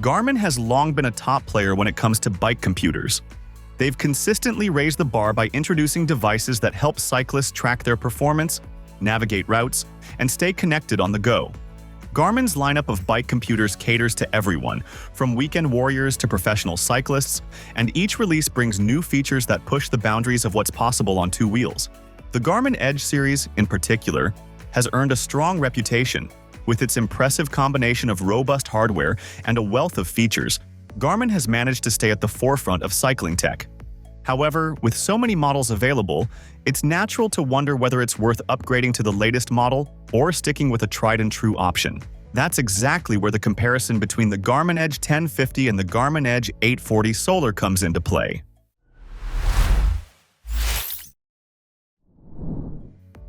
Garmin has long been a top player when it comes to bike computers. They've consistently raised the bar by introducing devices that help cyclists track their performance, navigate routes, and stay connected on the go. Garmin's lineup of bike computers caters to everyone, from weekend warriors to professional cyclists, and each release brings new features that push the boundaries of what's possible on two wheels. The Garmin Edge series, in particular, has earned a strong reputation. With its impressive combination of robust hardware and a wealth of features, Garmin has managed to stay at the forefront of cycling tech. However, with so many models available, it's natural to wonder whether it's worth upgrading to the latest model or sticking with a tried-and-true option. That's exactly where the comparison between the Garmin Edge 1050 and the Garmin Edge 840 Solar comes into play.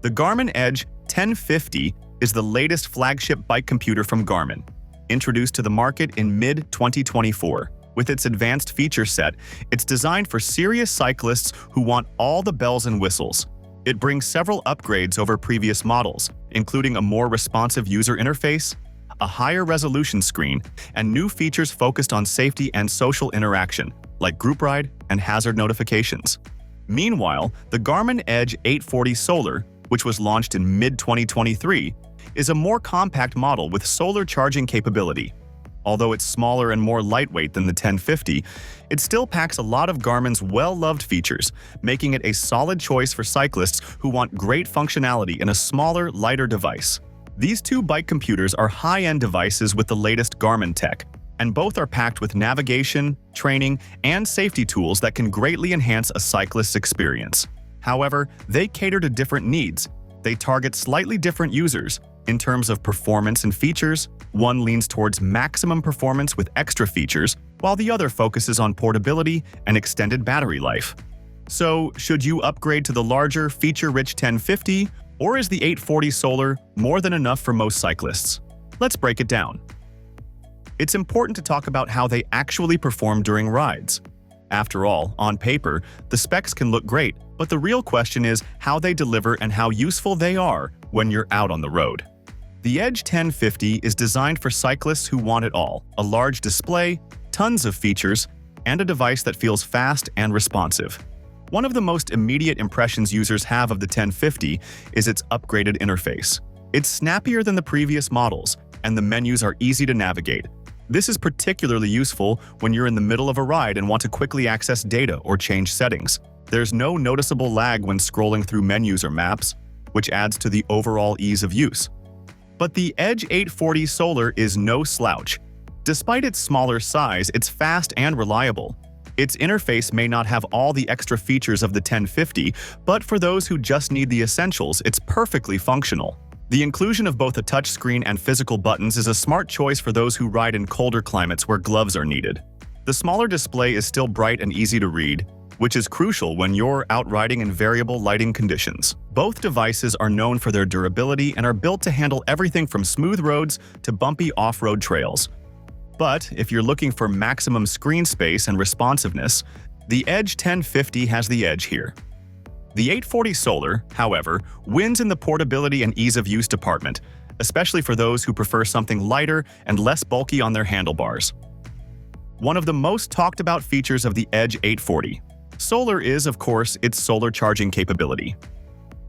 The Garmin Edge 1050 is the latest flagship bike computer from Garmin, introduced to the market in mid-2024. With its advanced feature set, it's designed for serious cyclists who want all the bells and whistles. It brings several upgrades over previous models, including a more responsive user interface, a higher resolution screen, and new features focused on safety and social interaction, like group ride and hazard notifications. Meanwhile, the Garmin Edge 840 Solar, which was launched in mid-2023, is a more compact model with solar charging capability. Although it's smaller and more lightweight than the 1050, it still packs a lot of Garmin's well-loved features, making it a solid choice for cyclists who want great functionality in a smaller, lighter device. These two bike computers are high-end devices with the latest Garmin tech, and both are packed with navigation, training, and safety tools that can greatly enhance a cyclist's experience. However, they cater to different needs. They target slightly different users. In terms of performance and features, one leans towards maximum performance with extra features, while the other focuses on portability and extended battery life. So, should you upgrade to the larger, feature-rich 1050, or is the 840 Solar more than enough for most cyclists? Let's break it down. It's important to talk about how they actually perform during rides. After all, on paper, the specs can look great, but the real question is how they deliver and how useful they are when you're out on the road. The Edge 1050 is designed for cyclists who want it all: a large display, tons of features, and a device that feels fast and responsive. One of the most immediate impressions users have of the 1050 is its upgraded interface. It's snappier than the previous models, and the menus are easy to navigate. This is particularly useful when you're in the middle of a ride and want to quickly access data or change settings. There's no noticeable lag when scrolling through menus or maps, which adds to the overall ease of use. But the Edge 840 Solar is no slouch. Despite its smaller size, it's fast and reliable. Its interface may not have all the extra features of the 1050, but for those who just need the essentials, it's perfectly functional. The inclusion of both a touchscreen and physical buttons is a smart choice for those who ride in colder climates where gloves are needed. The smaller display is still bright and easy to read, which is crucial when you're out riding in variable lighting conditions. Both devices are known for their durability and are built to handle everything from smooth roads to bumpy off-road trails. But if you're looking for maximum screen space and responsiveness, the Edge 1050 has the edge here. The 840 Solar, however, wins in the portability and ease of use department, especially for those who prefer something lighter and less bulky on their handlebars. One of the most talked about features of the Edge 840 Solar is, of course, its solar charging capability.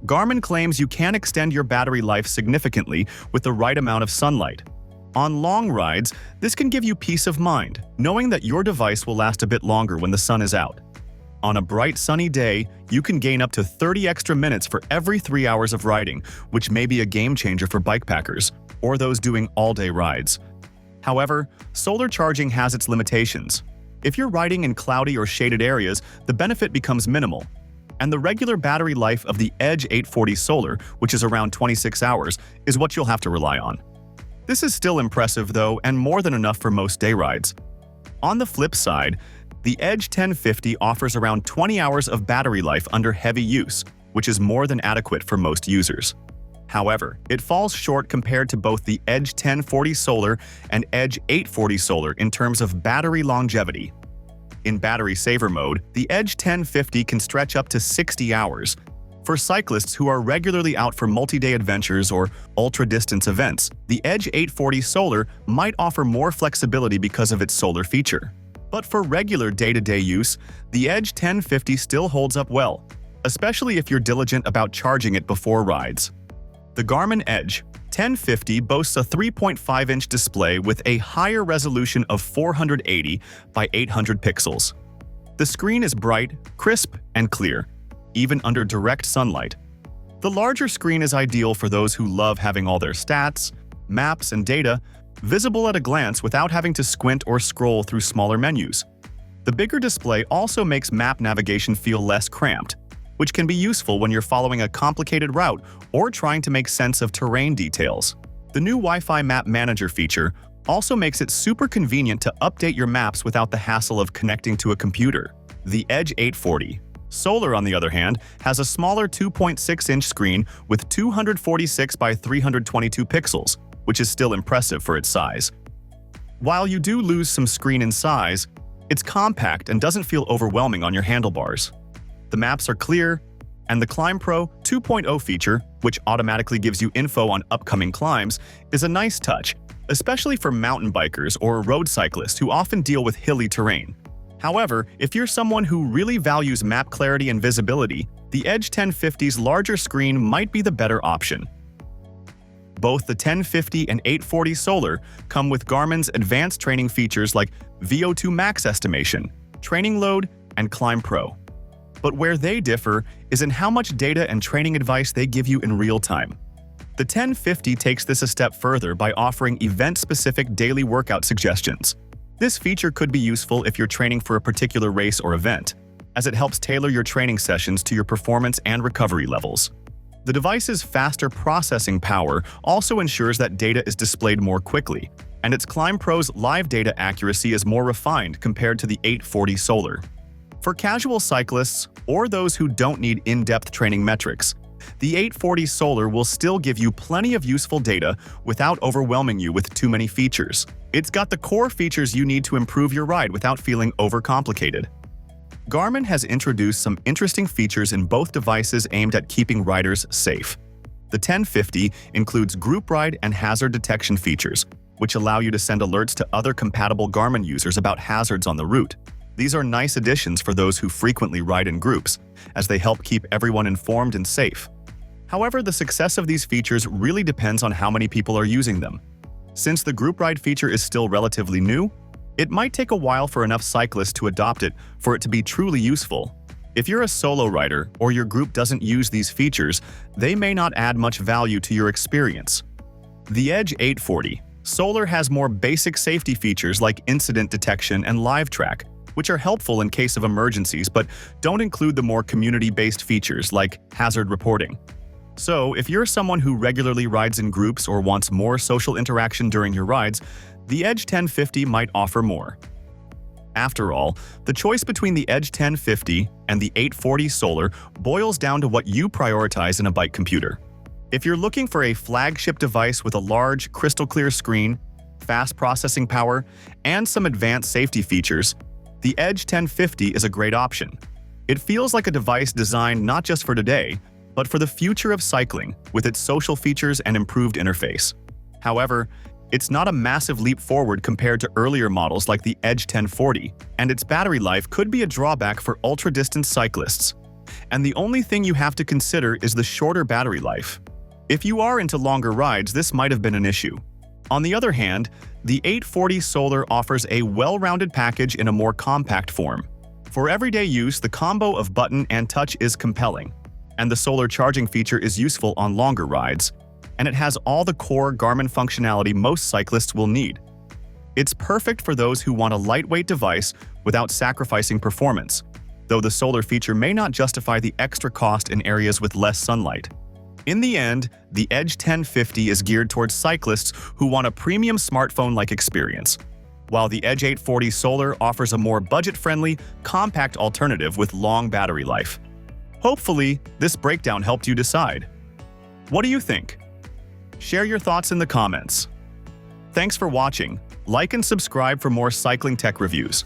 Garmin claims you can extend your battery life significantly with the right amount of sunlight. On long rides, this can give you peace of mind, knowing that your device will last a bit longer when the sun is out. On a bright sunny day, you can gain up to 30 extra minutes for every 3 hours of riding, which may be a game changer for bikepackers or those doing all-day rides. However, solar charging has its limitations. If you're riding in cloudy or shaded areas, the benefit becomes minimal. And the regular battery life of the Edge 840 Solar, which is around 26 hours, is what you'll have to rely on. This is still impressive though, and more than enough for most day rides. On the flip side, the Edge 1050 offers around 20 hours of battery life under heavy use, which is more than adequate for most users. However, it falls short compared to both the Edge 1040 Solar and Edge 840 Solar in terms of battery longevity. In battery saver mode, the Edge 1050 can stretch up to 60 hours. For cyclists who are regularly out for multi-day adventures or ultra-distance events, the Edge 840 Solar might offer more flexibility because of its solar feature. But for regular day-to-day use, the Edge 1050 still holds up well, especially if you're diligent about charging it before rides. The Garmin Edge 1050 boasts a 3.5-inch display with a higher resolution of 480 by 800 pixels. The screen is bright, crisp, and clear, even under direct sunlight. The larger screen is ideal for those who love having all their stats, maps, and data visible at a glance without having to squint or scroll through smaller menus. The bigger display also makes map navigation feel less cramped, which can be useful when you're following a complicated route or trying to make sense of terrain details. The new Wi-Fi Map Manager feature also makes it super convenient to update your maps without the hassle of connecting to a computer. The Edge 840 Solar, on the other hand, has a smaller 2.6-inch screen with 246 by 322 pixels, which is still impressive for its size. While you do lose some screen in size, it's compact and doesn't feel overwhelming on your handlebars. The maps are clear, and the Climb Pro 2.0 feature, which automatically gives you info on upcoming climbs, is a nice touch, especially for mountain bikers or road cyclists who often deal with hilly terrain. However, if you're someone who really values map clarity and visibility, the Edge 1050's larger screen might be the better option. Both the 1050 and 840 Solar come with Garmin's advanced training features like VO2 max estimation, training load, and Climb Pro. But where they differ is in how much data and training advice they give you in real time. The 1050 takes this a step further by offering event-specific daily workout suggestions. This feature could be useful if you're training for a particular race or event, as it helps tailor your training sessions to your performance and recovery levels. The device's faster processing power also ensures that data is displayed more quickly, and its Climb Pro's live data accuracy is more refined compared to the 840 Solar. For casual cyclists or those who don't need in-depth training metrics, the 840 Solar will still give you plenty of useful data without overwhelming you with too many features. It's got the core features you need to improve your ride without feeling overcomplicated. Garmin has introduced some interesting features in both devices aimed at keeping riders safe. The 1050 includes group ride and hazard detection features, which allow you to send alerts to other compatible Garmin users about hazards on the route. These are nice additions for those who frequently ride in groups, as they help keep everyone informed and safe. However, the success of these features really depends on how many people are using them. Since the group ride feature is still relatively new, it might take a while for enough cyclists to adopt it for it to be truly useful. If you're a solo rider or your group doesn't use these features, they may not add much value to your experience. The Edge 840 Solar has more basic safety features like incident detection and live track, which are helpful in case of emergencies but don't include the more community-based features like hazard reporting. So, if you're someone who regularly rides in groups or wants more social interaction during your rides, the Edge 1050 might offer more. After all, the choice between the Edge 1050 and the 840 Solar boils down to what you prioritize in a bike computer. If you're looking for a flagship device with a large, crystal-clear screen, fast processing power, and some advanced safety features, the Edge 1050 is a great option. It feels like a device designed not just for today, but for the future of cycling with its social features and improved interface. However, it's not a massive leap forward compared to earlier models like the Edge 1040, and its battery life could be a drawback for ultra-distance cyclists. And the only thing you have to consider is the shorter battery life. If you are into longer rides, this might have been an issue. On the other hand, the 840 Solar offers a well-rounded package in a more compact form. For everyday use, the combo of button and touch is compelling, and the solar charging feature is useful on longer rides, and it has all the core Garmin functionality most cyclists will need. It's perfect for those who want a lightweight device without sacrificing performance, though the solar feature may not justify the extra cost in areas with less sunlight. In the end, the Edge 1050 is geared towards cyclists who want a premium smartphone-like experience, while the Edge 840 Solar offers a more budget-friendly, compact alternative with long battery life. Hopefully, this breakdown helped you decide. What do you think? Share your thoughts in the comments. Thanks for watching. Like and subscribe for more cycling tech reviews.